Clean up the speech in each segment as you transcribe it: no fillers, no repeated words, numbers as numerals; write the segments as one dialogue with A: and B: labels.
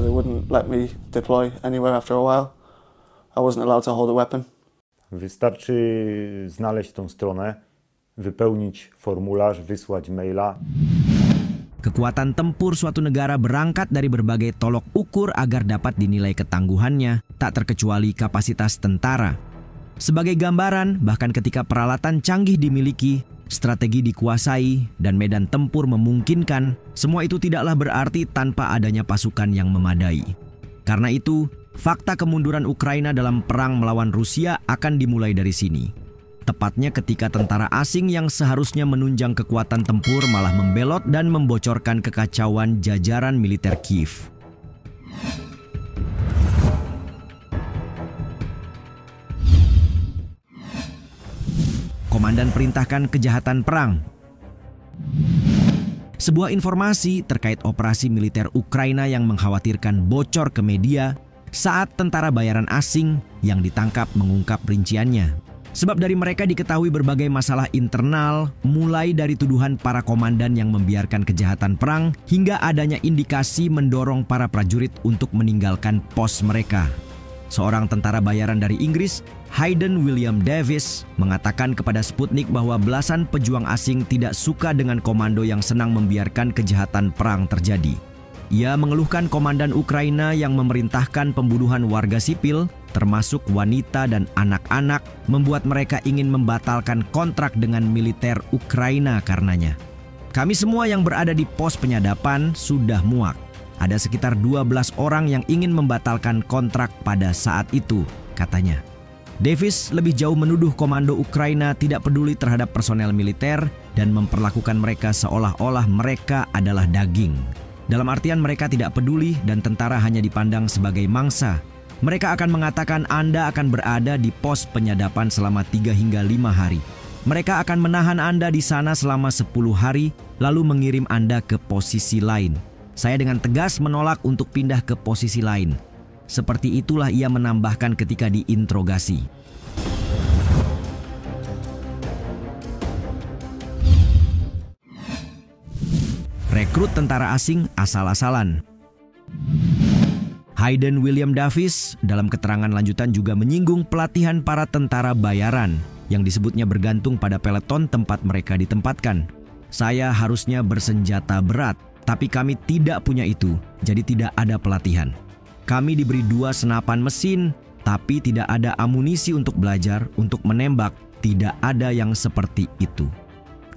A: they wouldn't let me deploy anywhere after a while. I wasn't allowed to hold a weapon.
B: Wystarczy znaleźć tą stronę, wypełnić formularz, wysłać maila.
C: Kekuatan tempur suatu negara berangkat dari berbagai tolok ukur agar dapat dinilai ketangguhannya, tak terkecuali kapasitas tentara. Sebagai gambaran, bahkan ketika peralatan canggih dimiliki, strategi dikuasai, dan medan tempur memungkinkan, semua itu tidaklah berarti tanpa adanya pasukan yang memadai. Karena itu, fakta kemunduran Ukraina dalam perang melawan Rusia akan dimulai dari sini. Tepatnya ketika tentara asing yang seharusnya menunjang kekuatan tempur malah membelot dan membocorkan kekacauan jajaran militer Kiev. Komandan perintahkan kejahatan perang. Sebuah informasi terkait operasi militer Ukraina yang mengkhawatirkan bocor ke media saat tentara bayaran asing yang ditangkap mengungkap rinciannya. Sebab dari mereka diketahui berbagai masalah internal, mulai dari tuduhan para komandan yang membiarkan kejahatan perang hingga adanya indikasi mendorong para prajurit untuk meninggalkan pos mereka. Seorang tentara bayaran dari Inggris, Hayden William Davis, mengatakan kepada Sputnik bahwa belasan pejuang asing tidak suka dengan komando yang senang membiarkan kejahatan perang terjadi. Ia mengeluhkan komandan Ukraina yang memerintahkan pembunuhan warga sipil, termasuk wanita dan anak-anak, membuat mereka ingin membatalkan kontrak dengan militer Ukraina karenanya. Kami semua yang berada di pos penyadapan sudah muak. Ada sekitar 12 orang yang ingin membatalkan kontrak pada saat itu, katanya. Davis lebih jauh menuduh komando Ukraina tidak peduli terhadap personel militer dan memperlakukan mereka seolah-olah mereka adalah daging. Dalam artian mereka tidak peduli dan tentara hanya dipandang sebagai mangsa. Mereka akan mengatakan Anda akan berada di pos penyadapan selama 3 hingga 5 hari. Mereka akan menahan Anda di sana selama 10 hari, lalu mengirim Anda ke posisi lain. Saya dengan tegas menolak untuk pindah ke posisi lain. Seperti itulah ia menambahkan ketika diinterogasi. Rekrut tentara asing asal-asalan. Hayden William Davis dalam keterangan lanjutan juga menyinggung pelatihan para tentara bayaran yang disebutnya bergantung pada peleton tempat mereka ditempatkan. Saya harusnya bersenjata berat, tapi kami tidak punya itu, jadi tidak ada pelatihan. Kami diberi 2 senapan mesin, tapi tidak ada amunisi untuk belajar, untuk menembak, tidak ada yang seperti itu.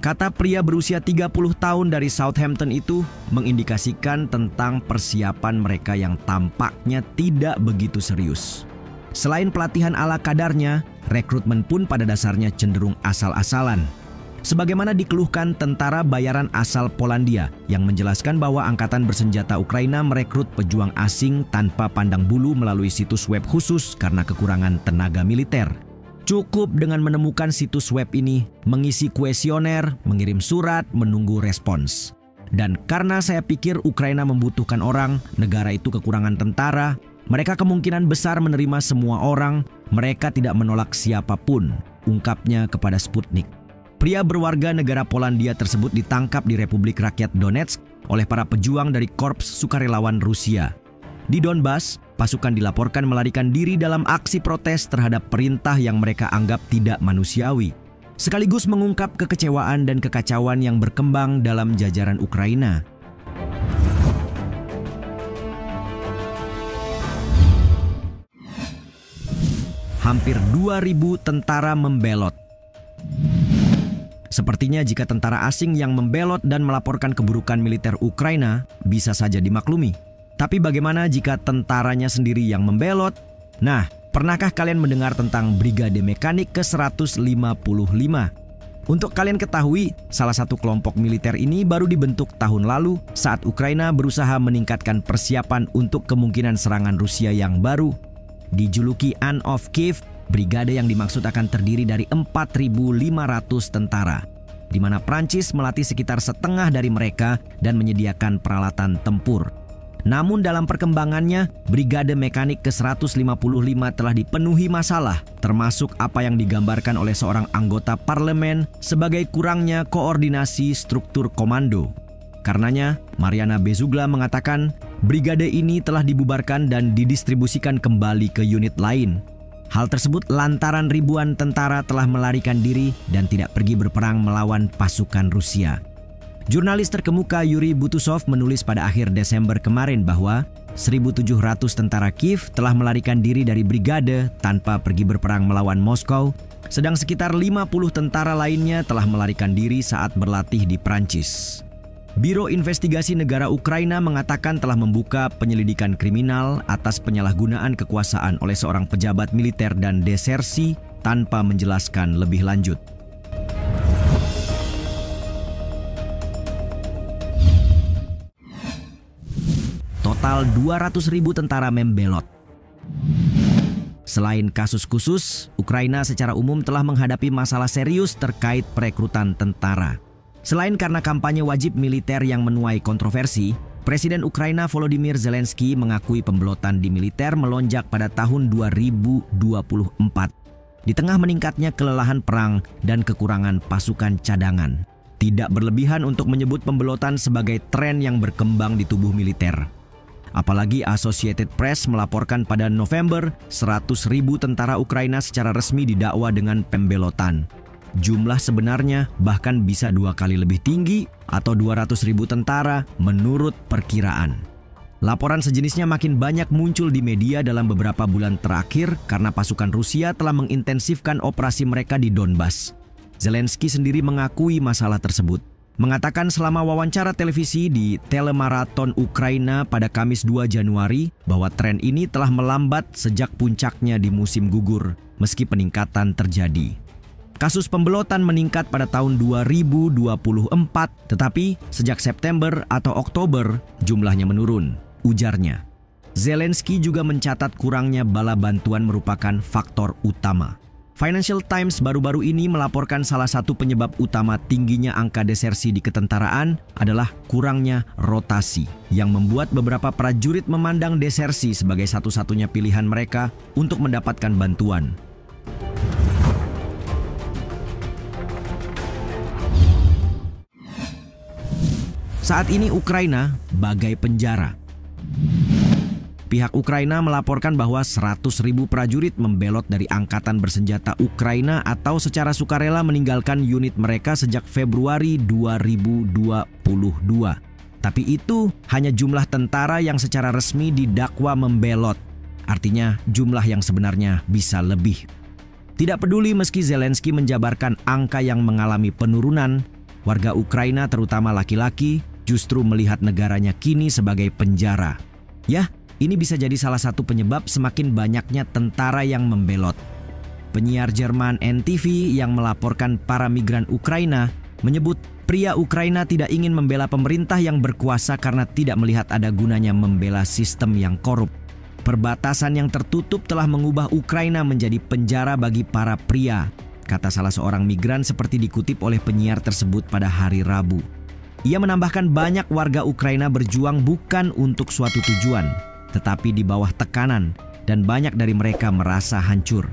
C: Kata pria berusia 30 tahun dari Southampton itu mengindikasikan tentang persiapan mereka yang tampaknya tidak begitu serius. Selain pelatihan ala kadarnya, rekrutmen pun pada dasarnya cenderung asal-asalan. Sebagaimana dikeluhkan tentara bayaran asal Polandia yang menjelaskan bahwa angkatan bersenjata Ukraina merekrut pejuang asing tanpa pandang bulu melalui situs web khusus karena kekurangan tenaga militer. Cukup dengan menemukan situs web ini, mengisi kuesioner, mengirim surat, menunggu respons. Dan karena saya pikir Ukraina membutuhkan orang, negara itu kekurangan tentara, mereka kemungkinan besar menerima semua orang, mereka tidak menolak siapapun, ungkapnya kepada Sputnik. Pria berwarga negara Polandia tersebut ditangkap di Republik Rakyat Donetsk oleh para pejuang dari Korps Sukarelawan Rusia. Di Donbas, pasukan dilaporkan melarikan diri dalam aksi protes terhadap perintah yang mereka anggap tidak manusiawi, sekaligus mengungkap kekecewaan dan kekacauan yang berkembang dalam jajaran Ukraina. Hampir 2.000 tentara membelot. Sepertinya jika tentara asing yang membelot dan melaporkan keburukan militer Ukraina bisa saja dimaklumi. Tapi bagaimana jika tentaranya sendiri yang membelot? Nah, pernahkah kalian mendengar tentang Brigade Mekanik ke-155? Untuk kalian ketahui, salah satu kelompok militer ini baru dibentuk tahun lalu saat Ukraina berusaha meningkatkan persiapan untuk kemungkinan serangan Rusia yang baru. Dijuluki Anne of Kiev, brigade yang dimaksud akan terdiri dari 4.500 tentara, di mana Prancis melatih sekitar setengah dari mereka dan menyediakan peralatan tempur. Namun dalam perkembangannya, Brigade Mekanik ke-155 telah dipenuhi masalah, termasuk apa yang digambarkan oleh seorang anggota parlemen sebagai kurangnya koordinasi struktur komando. Karenanya, Mariana Bezugla mengatakan, Brigade ini telah dibubarkan dan didistribusikan kembali ke unit lain. Hal tersebut lantaran ribuan tentara telah melarikan diri dan tidak pergi berperang melawan pasukan Rusia. Jurnalis terkemuka Yuri Butusov menulis pada akhir Desember kemarin bahwa 1.700 tentara Kiev telah melarikan diri dari brigade tanpa pergi berperang melawan Moskow, sedang sekitar 50 tentara lainnya telah melarikan diri saat berlatih di Prancis. Biro Investigasi Negara Ukraina mengatakan telah membuka penyelidikan kriminal atas penyalahgunaan kekuasaan oleh seorang pejabat militer dan desersi tanpa menjelaskan lebih lanjut. Total 200.000 tentara membelot. Selain kasus khusus, Ukraina secara umum telah menghadapi masalah serius terkait perekrutan tentara. Selain karena kampanye wajib militer yang menuai kontroversi, Presiden Ukraina Volodymyr Zelensky mengakui pembelotan di militer melonjak pada tahun 2024. Di tengah meningkatnya kelelahan perang dan kekurangan pasukan cadangan. Tidak berlebihan untuk menyebut pembelotan sebagai tren yang berkembang di tubuh militer. Apalagi Associated Press melaporkan pada November 100.000 tentara Ukraina secara resmi didakwa dengan pembelotan. Jumlah sebenarnya bahkan bisa 2 kali lebih tinggi atau 200.000 tentara menurut perkiraan. Laporan sejenisnya makin banyak muncul di media dalam beberapa bulan terakhir karena pasukan Rusia telah mengintensifkan operasi mereka di Donbas. Zelensky sendiri mengakui masalah tersebut. Mengatakan selama wawancara televisi di Telemaraton Ukraina pada Kamis 2 Januari bahwa tren ini telah melambat sejak puncaknya di musim gugur meski peningkatan terjadi. Kasus pembelotan meningkat pada tahun 2024, tetapi sejak September atau Oktober jumlahnya menurun, ujarnya. Zelensky juga mencatat kurangnya bala bantuan merupakan faktor utama. Financial Times baru-baru ini melaporkan salah satu penyebab utama tingginya angka desersi di ketentaraan adalah kurangnya rotasi, yang membuat beberapa prajurit memandang desersi sebagai satu-satunya pilihan mereka untuk mendapatkan bantuan. Saat ini Ukraina bagai penjara. Pihak Ukraina melaporkan bahwa 100.000 prajurit membelot dari angkatan bersenjata Ukraina atau secara sukarela meninggalkan unit mereka sejak Februari 2022. Tapi itu hanya jumlah tentara yang secara resmi didakwa membelot. Artinya jumlah yang sebenarnya bisa lebih. Tidak peduli meski Zelensky menjabarkan angka yang mengalami penurunan, warga Ukraina terutama laki-laki justru melihat negaranya kini sebagai penjara. Ya, ini bisa jadi salah satu penyebab semakin banyaknya tentara yang membelot. Penyiar Jerman NTV yang melaporkan para migran Ukraina menyebut pria Ukraina tidak ingin membela pemerintah yang berkuasa karena tidak melihat ada gunanya membela sistem yang korup. Perbatasan yang tertutup telah mengubah Ukraina menjadi penjara bagi para pria, kata salah seorang migran seperti dikutip oleh penyiar tersebut pada hari Rabu. Ia menambahkan banyak warga Ukraina berjuang bukan untuk suatu tujuan, tetapi di bawah tekanan, dan banyak dari mereka merasa hancur.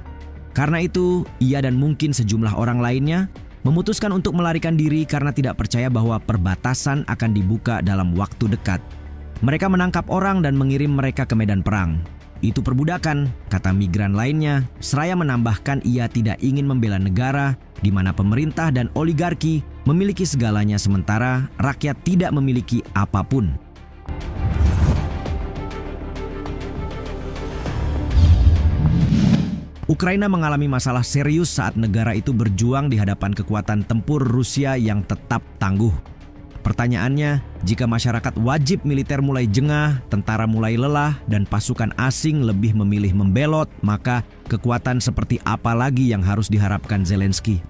C: Karena itu, ia dan mungkin sejumlah orang lainnya memutuskan untuk melarikan diri karena tidak percaya bahwa perbatasan akan dibuka dalam waktu dekat. Mereka menangkap orang dan mengirim mereka ke medan perang. Itu perbudakan, kata migran lainnya, seraya menambahkan ia tidak ingin membela negara di mana pemerintah dan oligarki memiliki segalanya sementara rakyat tidak memiliki apapun. Ukraina mengalami masalah serius saat negara itu berjuang di hadapan kekuatan tempur Rusia yang tetap tangguh. Pertanyaannya, jika masyarakat wajib militer mulai jengah, tentara mulai lelah, dan pasukan asing lebih memilih membelot, maka kekuatan seperti apa lagi yang harus diharapkan Zelensky?